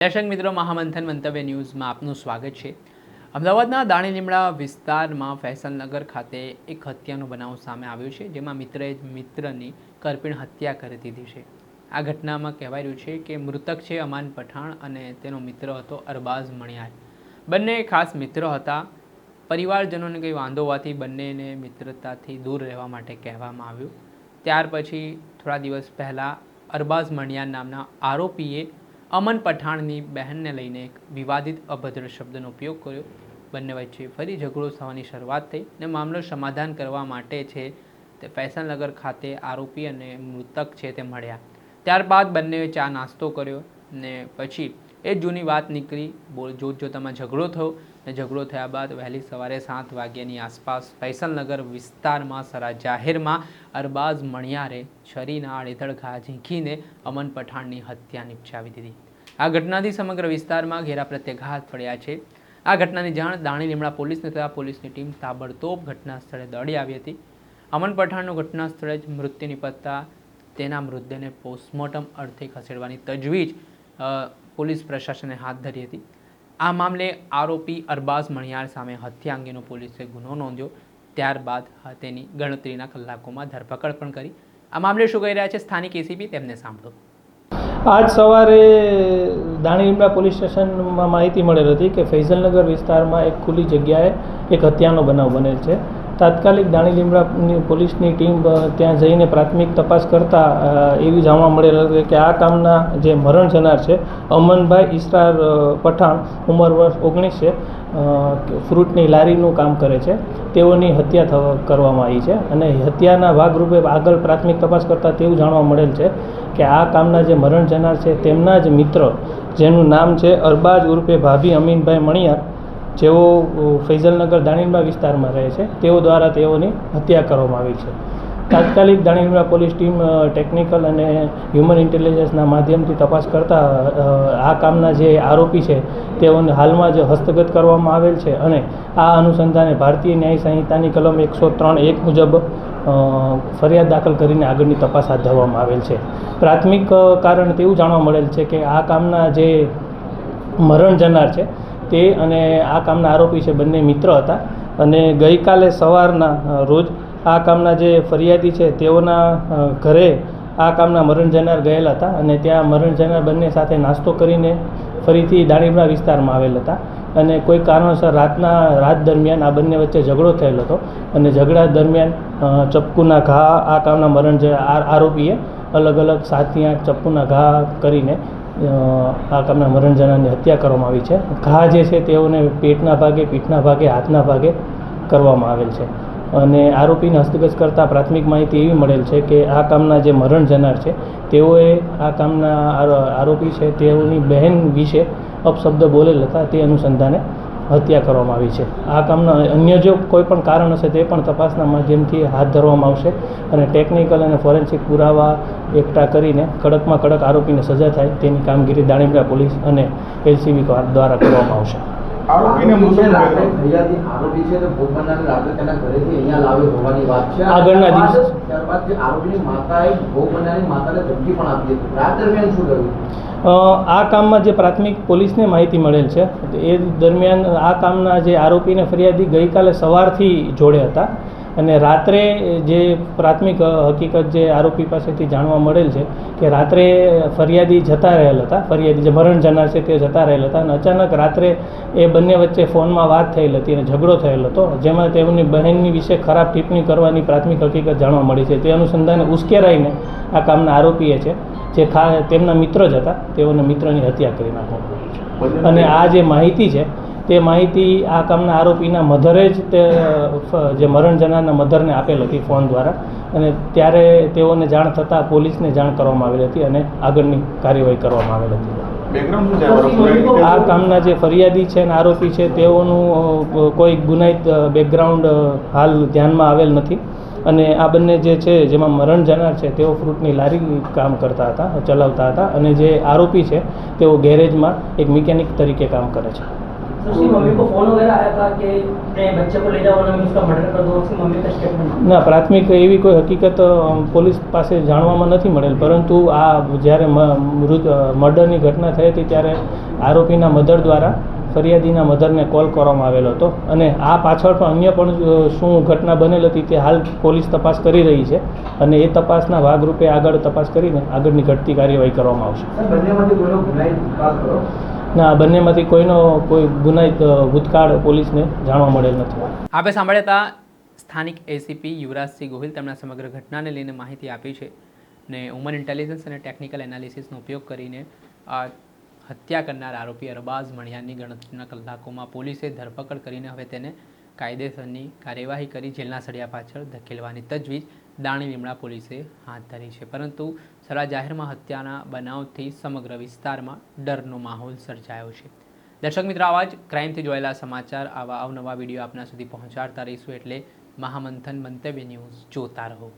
દર્શક મિત્રો, મહામંથન મંતવ્ય ન્યૂઝમાં આપનું સ્વાગત છે। અમદાવાદના દાણીલીમડા વિસ્તારમાં ફેસલનગર ખાતે એક હત્યાનો બનાવ સામે આવ્યો છે, જેમાં મિત્રએ મિત્રની કરપીણ હત્યા કરી દીધી છે। આ ઘટનામાં કહેવાય રહ્યું છે કે મૃતક છે અમાન પઠાણ અને તેનો મિત્ર હતો અરબાઝ મણિયાર। બંને ખાસ મિત્રો હતા। પરિવારજનોને કંઈ વાંધો હોવાથી બંનેને મિત્રતાથી દૂર રહેવા માટે કહેવામાં આવ્યું। ત્યાર પછી થોડા દિવસ પહેલાં અરબાઝ મણિયાર નામના આરોપીએ અમન પઠાણની બહેનને લઈને એક વિવાદિત અભદ્ર શબ્દનો ઉપયોગ કર્યો। બંને વચ્ચે ફરી ઝઘડો થવાની શરૂઆત થઈ અને મામલો સમાધાન કરવા માટે છે તે ફેસલનગર ખાતે આરોપી અને મૃતક છે તે મળ્યા। ત્યારબાદ બંનેએ ચા નાસ્તો કર્યો ને પછી એ જૂની વાત નીકળી। જોતજોતામાં ઝઘડો થયો અને ઝઘડો થયા બાદ વહેલી સવારે 7 વાગ્યાની આસપાસ ફેસલનગર વિસ્તારમાં સરા જાહેરમાં અરબાઝ મણિયારે છરીના આડેધડ ઘા ઝીંકીને અમન પઠાણની હત્યા નિપજાવી દીધી। આ ઘટનાથી સમગ્ર વિસ્તારમાં ઘેરા પ્રત્યાઘાત પડ્યા છે। આ ઘટનાની જાણ દાણીલીમડા પોલીસને થતાં પોલીસની ટીમ તાબડતોબ ઘટના સ્થળે દોડી આવી હતી। અમન પઠાણનું ઘટના સ્થળે જ મૃત્યુ નિપજતા તેના મૃતદેહને પોસ્ટમોર્ટમ અર્થે ખસેડવાની તજવીજ પોલીસ પ્રશાસને હાથ ધરી હતી। આ મામલે આરોપી અરબાઝ મણિયાર સામે હત્યા અંગેનો પોલીસે ગુનો નોંધ્યો। ત્યારબાદ તેની ગણતરીના કલાકોમાં ધરપકડ પણ કરી। આ મામલે શું કહી રહ્યા છે સ્થાનિક એસીપી, તેમને સાંભળો। આજ સવારે દાણીલીમડા પોલીસ સ્ટેશનમાં માહિતી મળેલ હતી કે ફૈઝલનગર વિસ્તારમાં એક ખુલ્લી જગ્યાએ એક હત્યાનો બનાવ બનેલ છે। તાત્કાલિક દાણીલીમડા પોલીસની ટીમ ત્યાં જઈને પ્રાથમિક તપાસ કરતા એવી જાણવા મળેલ હતી કે આ કામના જે મરણ જનાર છે અમનભાઈ ઈસરાર પઠાણ, ઉંમર વર્ષ 19 છે, ફ્રૂટની લારીનું કામ કરે છે। તેઓની હત્યા કરવામાં આવી છે અને હત્યાના ભાગરૂપે આગળ પ્રાથમિક તપાસ કરતાં તેવું જાણવા મળેલ છે કે આ કામના જે મરણ જનાર છે તેમના જ મિત્ર, જેનું નામ છે અરબાઝ ઉર્ફે ભાભી અમીનભાઈ મણિયાર, જેઓ ફૈઝલનગર દાણીલીમડા વિસ્તારમાં રહે છે, તેઓ દ્વારા તેઓની હત્યા કરવામાં આવી છે। તાત્કાલિક દાણીલીમડા પોલીસ ટીમ ટેકનિકલ અને હ્યુમન ઇન્ટેલિજન્સના માધ્યમથી તપાસ કરતાં આ કામના જે આરોપી છે તેઓને હાલમાં જ હસ્તગત કરવામાં આવેલ છે અને આ અનુસંધાને ભારતીય ન્યાય સંહિતાની કલમ 103(1) મુજબ ફરિયાદ દાખલ કરીને આગળની તપાસ હાથ ધરવામાં આવેલ છે। પ્રાથમિક કારણ તેવું જાણવા મળેલ છે કે આ કામના જે મરણ જનાર છે તે અને આ કામના આરોપી છે બંને મિત્ર હતા અને ગઈકાલે સવારના રોજ આ કામના જે ફરિયાદી છે તેઓના ઘરે આ કામના મરણ જનાર ગયેલા હતા અને ત્યાં મરણ જનાર બંને સાથે નાસ્તો કરીને ફરીથી દાણીલીમડા વિસ્તારમાં આવેલ હતા અને કોઈ કારણોસર રાત દરમિયાન આ બંને વચ્ચે ઝઘડો થયેલ હતો અને ઝઘડા દરમિયાન ચપ્પુના ઘા આ કામના મરણ આરોપીએ અલગ 7 થી 8 ચપ્પુના ઘા કરીને આ કામના મરણ જનારની હત્યા કરવામાં આવી છે। ઘા જે છે તેઓને પેટના ભાગે, પીઠના ભાગે, હાથના ભાગે કરવામાં આવેલ છે અને આરોપીને હસ્તગત કરતાં પ્રાથમિક માહિતી એવી મળેલ છે કે આ કામના જે મરણ જનાર છે તેઓએ આ કામના આરોપી છે તેઓની બહેન વિશે અપશબ્દ બોલેલ હતા, તે અનુસંધાને હત્યા કરવામાં આવી છે। આ કામના અન્ય જો કોઈ પણ કારણ હશે તે પણ તપાસના માધ્યમથી હાથ ધરવામાં આવશે અને ટેકનિકલ અને ફોરેન્સિક પુરાવા એકઠા કરીને કડકમાં કડક આરોપીને સજા થાય તેની કામગીરી દાણીલીમડા પોલીસ અને એલસીબી દ્વારા કરવામાં આવશે। આગળના દિવસે આ કામમાં જે પ્રાથમિક પોલીસને માહિતી મળેલ છે એ દરમિયાન આ કામના જે આરોપીને ફરિયાદી ગઈકાલે સવારથી જોડે હતા અને રાત્રે જે પ્રાથમિક હકીકત જે આરોપી પાસેથી જાણવા મળેલ છે કે રાત્રે ફરિયાદી જતા રહેલ હતા, ફરિયાદી જે મરણ જનાર છે તે જતા રહેલ હતા અને અચાનક રાત્રે એ બંને વચ્ચે ફોનમાં વાત થયેલ હતી અને ઝઘડો થયેલ હતો, જેમાં તેઓની બહેનની વિશે ખરાબ ટિપ્પણી કરવાની પ્રાથમિક હકીકત જાણવા મળી છે। તે અનુસંધાને ઉશ્કેરાઈને આ કામના આરોપીએ છે જે તેમના મિત્ર જ હતા તેઓને મિત્રની હત્યા કરી નાખવામાં અને આ જે માહિતી છે તે માહિતી આ કામના આરોપીના મધરે જ તે જે મરણ જનારના મધરને આપેલ હતી ફોન દ્વારા અને ત્યારે તેઓને જાણ થતાં પોલીસને જાણ કરવામાં આવેલી હતી અને આગળની કાર્યવાહી કરવામાં આવેલ હતી। આ કામના જે ફરિયાદી છે અને આરોપી છે તેઓનું કોઈ ગુનાહિત બેકગ્રાઉન્ડ હાલ ધ્યાનમાં આવેલ નથી અને આ બંને જે છે જેમાં મરણ જનાર છે તેઓ ફ્રૂટની લારી કામ કરતા હતા, ચલાવતા હતા અને જે આરોપી છે તેઓ ગેરેજમાં એક મિકેનિક તરીકે કામ કરે છે। तो उसकी मम्मी को फोन वगैरह आया था कि अपने बच्चे को ले जाओ वरना मैं उसका मर्डर कर दूँ, उसकी मम्मी का स्टेटमेंट। ના, પ્રાથમિક એવી કોઈ હકીકત પોલીસ પાસે જાણવામાં નથી મળેલ, પરંતુ આ જ્યારે મર્ડરની ઘટના થઈ હતી ત્યારે આરોપીના મધર દ્વારા ફરિયાદીના મધરને કોલ કરવામાં આવેલો હતો અને આ પાછળ પણ અન્ય પણ શું ઘટના બનેલ હતી તે હાલ પોલીસ તપાસ કરી રહી છે અને એ તપાસના ભાગરૂપે આગળ તપાસ કરીને આગળની ઘટતી કાર્યવાહી કરવામાં આવશે. બંનેમાંથી કોઈનો ગુનાહિત ભૂતકાળ ખરો? ના, આ બંનેમાંથી કોઈ ગુનાહિત ભૂતકાળ પોલીસને જાણવા મળેલ નથી. આપે સાંભળ્યા હતા સ્થાનિક એસીપી યુવરાજસિંહ ગોહિલ. તેમના સમગ્ર ઘટનાને લઈને માહિતી આપી છે ને હ્યુમન ઇન્ટેલિજન્સ અને ટેકનિકલ એનાલિસિસનો ઉપયોગ કરીને આ હત્યા કરનાર આરોપી અરબાઝ મણિયારની ગણતરીના કલાકોમાં પોલીસે ધરપકડ કરીને હવે તેને કાયદેસરની કાર્યવાહી કરી જેલના સળિયા પાછળ ધકેલવાની તજવીજ દાણી લીમડા પોલીસે હાથ ધરી છે. પરંતુ સરા જાહેરમાં હત્યાના બનાવથી સમગ્ર વિસ્તારમાં ડરનો માહોલ સર્જાયો છે. દર્શક મિત્રો, આવા જ ક્રાઇમથી જોયેલા સમાચાર, આવા અવનવા વિડીયો આપના સુધી પહોંચાડતા રહીશું, એટલે મહામંથન મંતવ્ય ન્યૂઝ જોતા રહો.